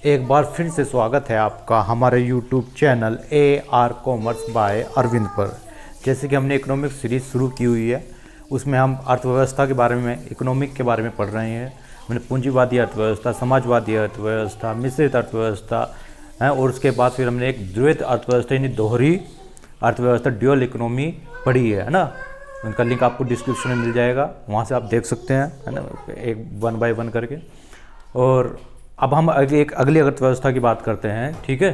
एक बार फिर से स्वागत है आपका हमारे YouTube channel AR commerce by Arvind पर। जैसे कि हमने इकोनॉमिक सीरीज़ शुरू की हुई है, उसमें हम अर्थव्यवस्था के बारे में, इकोनॉमिक के बारे में पढ़ रहे हैं। हमने पूंजीवादी अर्थव्यवस्था, समाजवादी अर्थव्यवस्था, मिश्रित अर्थव्यवस्था है, और उसके बाद फिर हमने एक द्वैत अर्थव्यवस्था यानी दोहरी अर्थव्यवस्था, ड्यूअल इकोनॉमी पढ़ी है ना। उनका लिंक आपको डिस्क्रिप्शन में मिल जाएगा, वहाँ से आप देख सकते हैं, है ना, एक 1 बाय 1 करके। और अब हम एक अगली अर्थव्यवस्था की बात करते हैं, ठीक है,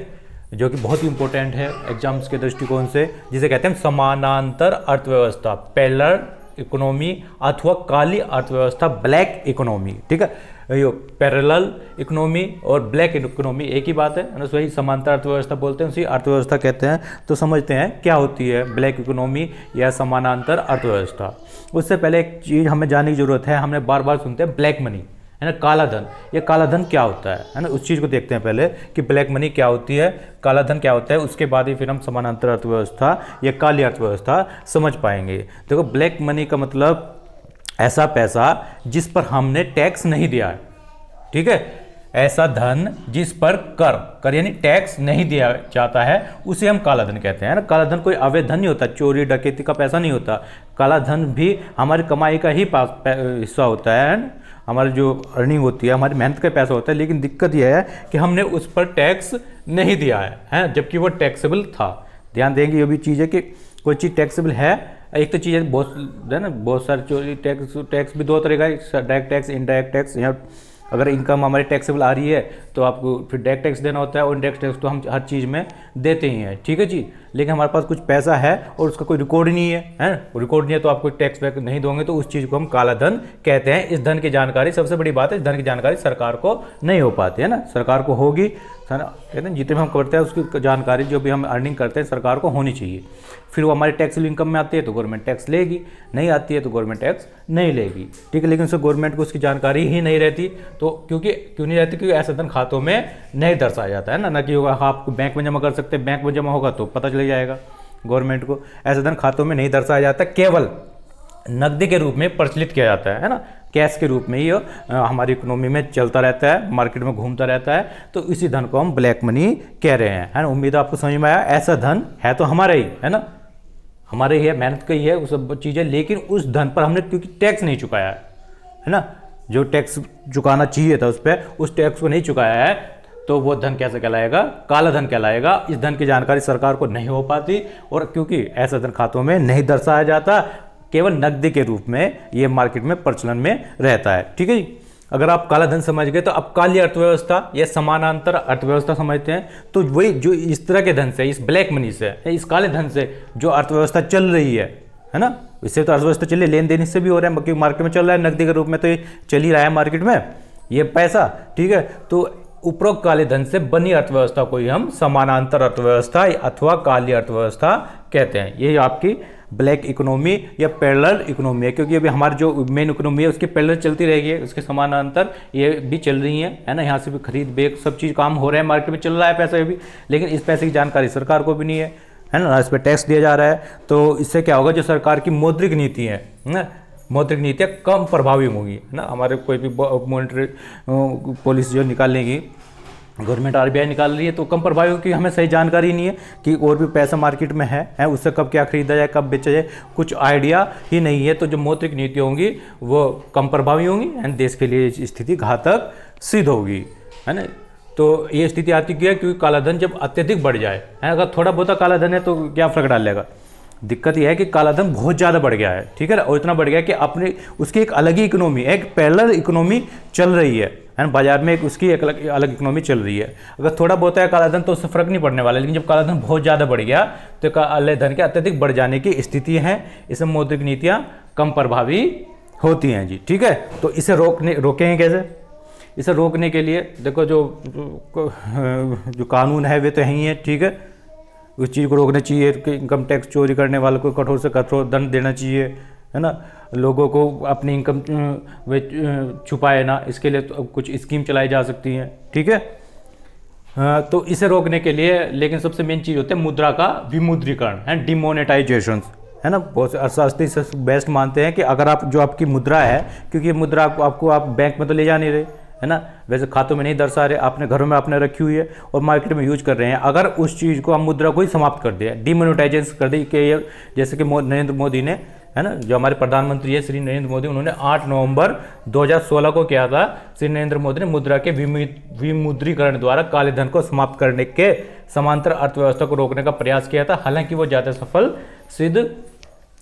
जो कि बहुत ही इंपॉर्टेंट है एग्जाम्स के दृष्टिकोण से, जिसे कहते हैं समानांतर अर्थव्यवस्था, पैरेलल इकोनॉमी अथवा काली अर्थव्यवस्था, ब्लैक इकोनॉमी। ठीक है, यो पैरेलल इकोनॉमी और ब्लैक इकोनॉमी एक ही बात है ना। वही समांतर अर्थव्यवस्था बोलते हैं, उसी अर्थव्यवस्था कहते हैं। तो समझते हैं क्या होती है ब्लैक इकोनॉमी या समानांतर अर्थव्यवस्था। उससे पहले एक चीज़ हमें जानने की जरूरत है। हमने बार बार सुनते हैं ब्लैक मनी, है ना, काला धन। ये काला धन क्या होता है ना, उस चीज़ को देखते हैं पहले कि ब्लैक मनी क्या होती है, काला धन क्या होता है। उसके बाद ही फिर हम समानांतर अर्थव्यवस्था या काली अर्थव्यवस्था समझ पाएंगे। देखो, ब्लैक मनी का मतलब ऐसा पैसा जिस पर हमने टैक्स नहीं दिया है, ठीक है, ऐसा धन जिस पर कर यानी टैक्स नहीं दिया जाता है, उसे हम काला धन कहते हैं ना। काला धन कोई अवैध धन नहीं होता, चोरी डकैती का पैसा नहीं होता। काला धन भी हमारी कमाई का ही हिस्सा होता है ना? हमारी जो अर्निंग होती है, हमारी मेहनत का पैसा होता है। लेकिन दिक्कत यह है कि हमने उस पर टैक्स नहीं दिया है, जबकि वो टैक्सेबल था। ध्यान देंगे, ये भी चीज़ है कि कोई चीज़ टैक्सेबल है। एक तो चीज़ है बहुत, है ना, बहुत सारी चोरी टैक्स भी दो तरह का है, डायरेक्ट टैक्स, इनडायरेक्ट टैक्स। यहाँ अगर इनकम हमारी टैक्सेबल आ रही है तो आपको फिर डायरेक्ट टैक्स देना होता है, और इनडायरेक्ट टैक्स तो हम हर चीज़ में देते ही हैं, ठीक है जी। लेकिन हमारे पास कुछ पैसा है और उसका कोई रिकॉर्ड नहीं है, रिकॉर्ड नहीं है, तो आपको टैक्स बैक नहीं दोगे, तो उस चीज़ को हम काला धन कहते हैं। इस धन की जानकारी, सबसे बड़ी बात है, इस धन की जानकारी सरकार को नहीं हो पाती है ना। सरकार को होगी, कहते हैं जितने भी हम करते हैं उसकी जानकारी, जो भी हम अर्निंग करते हैं, सरकार को होनी चाहिए। फिर वो हमारे टैक्स इनकम में आती है तो गवर्नमेंट टैक्स लेगी, नहीं आती है तो गवर्नमेंट टैक्स नहीं लेगी, ठीक है। लेकिन उससे गवर्नमेंट को उसकी जानकारी ही नहीं रहती। तो क्यों नहीं रहती? क्योंकि ऐसा धन खातों में नहीं दर्शाया जाता है ना कि होगा आप बैंक में जमा कर सकते हैं, बैंक में जमा होगा तो पता चल जाएगा गवर्नमेंट को। ऐसा धन खातों में नहीं दर्शाया जाता, केवल नकदी के रूप में प्रचलित किया जाता है ना, कैश के रूप में ही हमारी इकोनॉमी में चलता रहता है, मार्केट में घूमता रहता है। तो इसी धन को हम ब्लैक मनी कह रहे हैं, है ना। उम्मीद है आपको समझ में आया। ऐसा धन है तो हमारा ही है ना, हमारे ही है, मेहनत का ही है, वो सब चीज़ें। लेकिन उस धन पर हमने क्योंकि टैक्स नहीं चुकाया है ना, जो टैक्स चुकाना चाहिए था उस पर, उस टैक्स को नहीं चुकाया है, तो वो धन कैसे कहलाएगा? काला धन कहलाएगा। इस धन की जानकारी सरकार को नहीं हो पाती, और क्योंकि ऐसा धन खातों में नहीं दर्शाया जाता, केवल नकदी के रूप में ये मार्केट में प्रचलन में रहता है, ठीक है जी। अगर आप काला धन समझ गए तो अब काली अर्थव्यवस्था या समानांतर अर्थव्यवस्था समझते हैं। तो वही जो इस तरह के धन से, इस ब्लैक मनी से, इस काले धन से जो अर्थव्यवस्था चल रही है ना, इससे तो अर्थव्यवस्था चल रही है, लेन देन इससे भी हो रहा है, क्योंकि मार्केट में चल रहा है, नकदी के रूप में तो ये चल ही रहा है मार्केट में ये पैसा, ठीक है। तो उपरोक्त काले धन से बनी अर्थव्यवस्था को ही हम समानांतर अर्थव्यवस्था अथवा काली अर्थव्यवस्था कहते हैं। ये आपकी ब्लैक इकोनॉमी या पैरेलल इकोनॉमी है, क्योंकि अभी हमारी जो मेन इकोनॉमी है उसकी पैरेलल चलती रहेगी, उसके समानांतर ये भी चल रही है ना। यहाँ से भी खरीद बेच सब चीज़ काम हो रहा है, मार्केट में चल रहा है पैसा भी, लेकिन इस पैसे की जानकारी सरकार को भी नहीं है ना, इस पर टैक्स दिया जा रहा है। तो इससे क्या होगा, जो सरकार की मौद्रिक नीति है ना, मौद्रिक नीतियाँ कम प्रभावी होंगी ना। हमारे कोई भी मॉनेटरी पॉलिसी जो निकालेंगी गवर्नमेंट, RBI निकाल रही है, तो कम प्रभावी होगी। हमें सही जानकारी नहीं है कि और भी पैसा मार्केट में है उससे कब क्या खरीदा जाए, कब बेचा जाए, कुछ आइडिया ही नहीं है। तो जो मौद्रिक नीति होंगी वो कम प्रभावी होंगी, एंड देश के लिए स्थिति घातक सिद्ध होगी, है ना। तो ये स्थिति आती क्यों है? क्योंकि काला धन जब अत्यधिक बढ़ जाए, अगर थोड़ा बहुत काला धन है तो क्या फर्क डालेगा। दिक्कत यह है कि काला धन बहुत ज़्यादा बढ़ गया है, ठीक है ना, और इतना बढ़ गया कि अपने उसकी एक अलग ही इकोनॉमी, एक पैरेलल इकोनॉमी चल रही है ना, बाजार में उसकी एक अलग इकोनॉमी चल रही है। अगर थोड़ा बहुत है काला धन तो उससे फर्क नहीं पड़ने वाला, लेकिन जब काला धन बहुत ज़्यादा बढ़ गया तो काले धन के अत्यधिक बढ़ जाने की स्थिति है। इसमें मौद्रिक नीतियाँ कम प्रभावी होती हैं जी, ठीक है। तो इसे रोकेंगे कैसे? इसे रोकने के लिए देखो, जो कानून है वे तो यही है, ठीक है। उस चीज़ को रोकना चाहिए कि इनकम टैक्स चोरी करने वालों को कठोर से कठोर दंड देना चाहिए, है ना। लोगों को अपनी इनकम वे छुपाए ना, इसके लिए तो कुछ स्कीम चलाई जा सकती हैं, ठीक है। तो इसे रोकने के लिए, लेकिन सबसे मेन चीज़ होती है मुद्रा का विमुद्रीकरण, है, डिमोनेटाइजेशन, है ना। बहुत से अर्थशास्त्री से बेस्ट मानते हैं कि अगर आप जो आपकी मुद्रा है, क्योंकि मुद्रा आपको आप बैंक में तो ले जा नहीं रहे, है ना, वैसे खातों में नहीं दर्शा रहे, अपने घरों में आपने रखी हुई है और मार्केट में यूज कर रहे हैं। अगर उस चीज़ को हम मुद्रा को ही समाप्त कर दिया, डिमोनेटाइजेशन कर दी कि जैसे कि नरेंद्र मोदी ने, है ना, जो हमारे प्रधानमंत्री है श्री नरेंद्र मोदी, उन्होंने 8 नवंबर 2016 को किया था। श्री नरेंद्र मोदी ने मुद्रा के विमुद्रीकरण द्वारा काले धन को समाप्त करने के समांतर अर्थव्यवस्था को रोकने का प्रयास किया था। हालांकि वो ज़्यादा सफल सिद्ध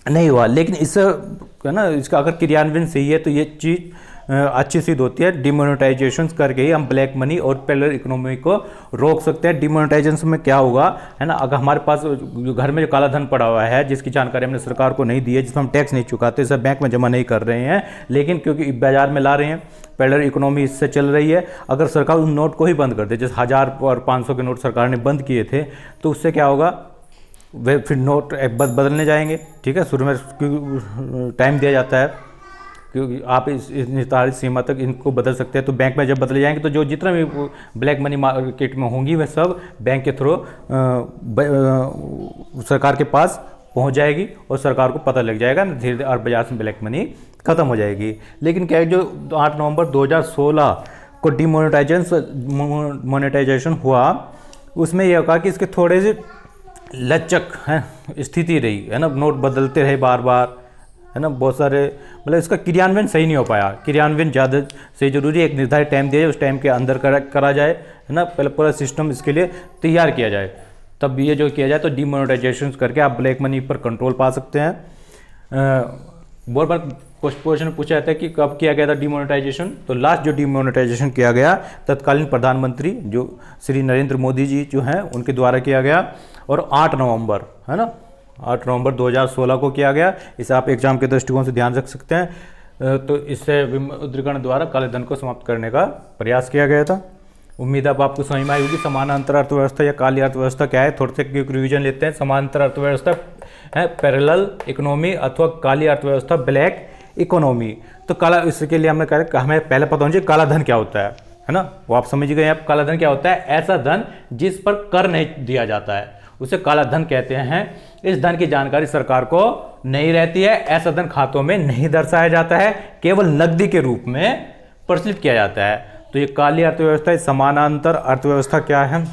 नहीं हुआ, लेकिन इससे, है ना, इसका अगर क्रियान्वयन सही है तो ये चीज़ अच्छी सिद्ध होती है। डिमोनेटाइजेशन करके ही हम ब्लैक मनी और पैरेलल इकोनॉमी को रोक सकते हैं। डिमोनेटाइजेशन में क्या होगा, है ना, अगर हमारे पास घर में जो काला धन पड़ा हुआ है, जिसकी जानकारी हमने सरकार को नहीं दी है, जिसमें हम टैक्स नहीं चुकाते, सब बैंक में जमा नहीं कर रहे हैं, लेकिन क्योंकि बाजार में ला रहे हैं, पैरेलल इकोनॉमी इससे चल रही है। अगर सरकार उन नोट को ही बंद कर दे, जैसे 1000 और 500 के नोट सरकार ने बंद किए थे, तो उससे क्या होगा, वे फिर नोट बदलने जाएंगे। ठीक है, शुरू में टाइम दिया जाता है क्योंकि आप इस निर्धारित सीमा तक इनको बदल सकते हैं। तो बैंक में जब बदले जाएंगे तो जो जितना भी ब्लैक मनी मार्केट में होंगी वह सब बैंक के थ्रू सरकार के पास पहुंच जाएगी और सरकार को पता लग जाएगा, धीरे धीरे और बाजार से ब्लैक मनी खत्म हो जाएगी। लेकिन क्या है, जो 8 नवंबर 2016 को डिमोनेटाइजेशन हुआ, उसमें यह कहा कि इसके थोड़े से लचक है स्थिति रही, है ना, नोट बदलते रहे बार बार, है ना, बहुत सारे, मतलब इसका क्रियान्वयन सही नहीं हो पाया। क्रियान्वयन ज़्यादा सही जरूरी है, एक निर्धारित टाइम दिया जाए, उस टाइम के अंदर करा जाए, है ना, पहले पूरा सिस्टम इसके लिए तैयार किया जाए, तब ये जो किया जाए तो डिमोनेटाइजेशन करके आप ब्लैक मनी पर कंट्रोल पा सकते हैं। बहुत बार क्वेश्चन पूछा जाता है कि कब किया गया था डिमोनेटाइजेशन, तो लास्ट जो डिमोनेटाइजेशन किया गया तत्कालीन प्रधानमंत्री जो श्री नरेंद्र मोदी जी जो हैं उनके द्वारा किया गया, और 8 नवंबर, है ना, 8 नवंबर 2016 को किया गया। इसे आप एग्जाम के दृष्टिकोण से ध्यान रख सकते हैं। तो इससे विमुद्रीकरण द्वारा काले धन को समाप्त करने का प्रयास किया गया था। उम्मीद है अब आपको समझ में आई होगी समानांतर अर्थव्यवस्था या काली अर्थव्यवस्था क्या है। थोड़े से क्विक रिवीजन लेते हैं। समानांतर अर्थव्यवस्था है पैरेलल इकोनॉमी अथवा काली अर्थव्यवस्था ब्लैक इकोनॉमी। तो काला, इसके लिए हमने कहा हमें पहले पता होना चाहिए काला धन क्या होता है ना, वो आप समझ गए। आप काला धन क्या होता है, ऐसा धन जिस पर कर नहीं दिया जाता है उसे काला धन कहते हैं। इस धन की जानकारी सरकार को नहीं रहती है, ऐसा धन खातों में नहीं दर्शाया जाता है, केवल नकदी के रूप में प्रचलित किया जाता है। तो ये काली अर्थव्यवस्था, समानांतर अर्थव्यवस्था क्या है,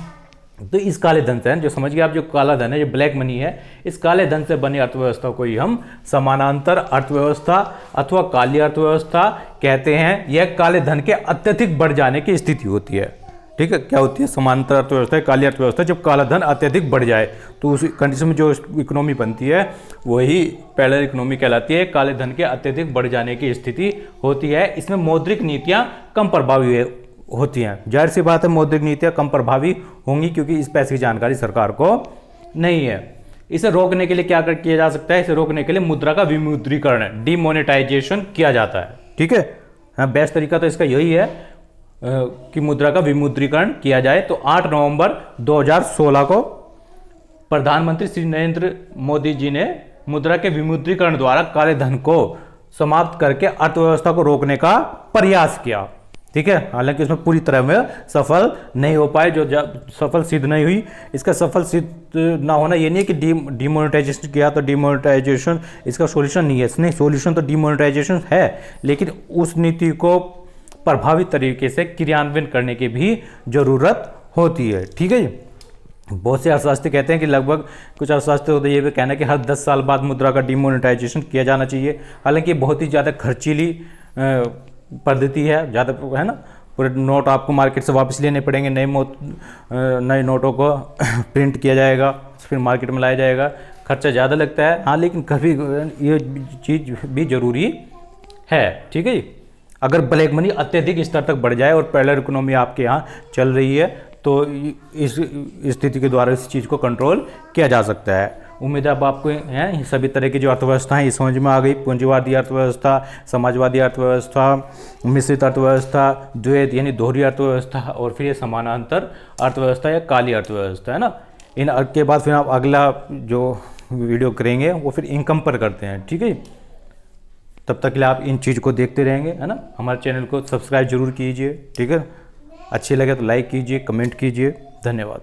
तो इस काले धन से, जो समझ गए आप, जो काला धन है, जो ब्लैक मनी है, इस काले धन से बनी अर्थव्यवस्था को ही हम समानांतर अर्थव्यवस्था अथवा काली अर्थव्यवस्था कहते हैं। यह काले धन के अत्यधिक बढ़ जाने की स्थिति होती है। ठीक है, क्या होती है समानांतर अर्थव्यवस्था, काली अर्थव्यवस्था, जब काला धन अत्यधिक बढ़ जाए तो उस कंडीशन में जो इकोनॉमी बनती है वही पैरेलल इकोनॉमी कहलाती है। काले धन के अत्यधिक बढ़ जाने की स्थिति होती है। इसमें मौद्रिक नीतियां कम प्रभावी होती हैं। जाहिर सी बात है मौद्रिक नीतियां कम प्रभावी होंगी क्योंकि इस पैसे की जानकारी सरकार को नहीं है। इसे रोकने के लिए क्या किया जा सकता है, इसे रोकने के लिए मुद्रा का विमुद्रीकरण, डिमोनेटाइजेशन किया जाता है। ठीक है, हाँ, बेस्ट तरीका तो इसका यही है कि मुद्रा का विमुद्रीकरण किया जाए। तो 8 नवंबर 2016 को प्रधानमंत्री श्री नरेंद्र मोदी जी ने मुद्रा के विमुद्रीकरण द्वारा काले धन को समाप्त करके अर्थव्यवस्था को रोकने का प्रयास किया। ठीक है, हालांकि इसमें पूरी तरह में सफल नहीं हो पाए, जो सफल सिद्ध नहीं हुई। इसका सफल सिद्ध ना होना ये नहीं है कि डिमोनेटाइजेशन किया तो डिमोनेटाइजेशन इसका सॉल्यूशन नहीं है। नहीं, सॉल्यूशन तो डिमोनेटाइजेशन है, लेकिन उस नीति को प्रभावी तरीके से क्रियान्वयन करने की भी जरूरत होती है। ठीक है जी, बहुत से अर्थशास्त्री कहते हैं कि लगभग कुछ अर्थशास्त्री होते ये भी कहना है कि हर 10 साल बाद मुद्रा का डिमोनेटाइजेशन किया जाना चाहिए। हालांकि बहुत ही ज़्यादा खर्चीली पद्धति है, ज़्यादा, है ना, पूरे नोट आपको मार्केट से वापस लेने पड़ेंगे, नए नोटों को प्रिंट किया जाएगा, फिर मार्केट में लाया जाएगा, खर्चा ज़्यादा लगता है। हाँ, लेकिन कभी ये चीज़ भी ज़रूरी है। ठीक है जी, अगर ब्लैक मनी अत्यधिक स्तर तक बढ़ जाए और पैरेलल इकोनॉमी आपके यहाँ चल रही है तो इस स्थिति के द्वारा इस चीज़ को कंट्रोल किया जा सकता है। उम्मीद है अब आपको हैं सभी तरह की जो अर्थव्यवस्था है ये समझ में आ गई। पूंजीवादी अर्थव्यवस्था, समाजवादी अर्थव्यवस्था, मिश्रित अर्थव्यवस्था, द्वैत यानी दोहरी अर्थव्यवस्था, और फिर ये समानांतर अर्थव्यवस्था या काली अर्थव्यवस्था, है ना। इन के बाद फिर आप अगला जो वीडियो करेंगे वो फिर इनकम पर करते हैं। ठीक है, तब तक के लिए आप इन चीज़ को देखते रहेंगे, है ना। हमारे चैनल को सब्सक्राइब जरूर कीजिए। ठीक है, अच्छे लगे तो लाइक कीजिए, कमेंट कीजिए। धन्यवाद।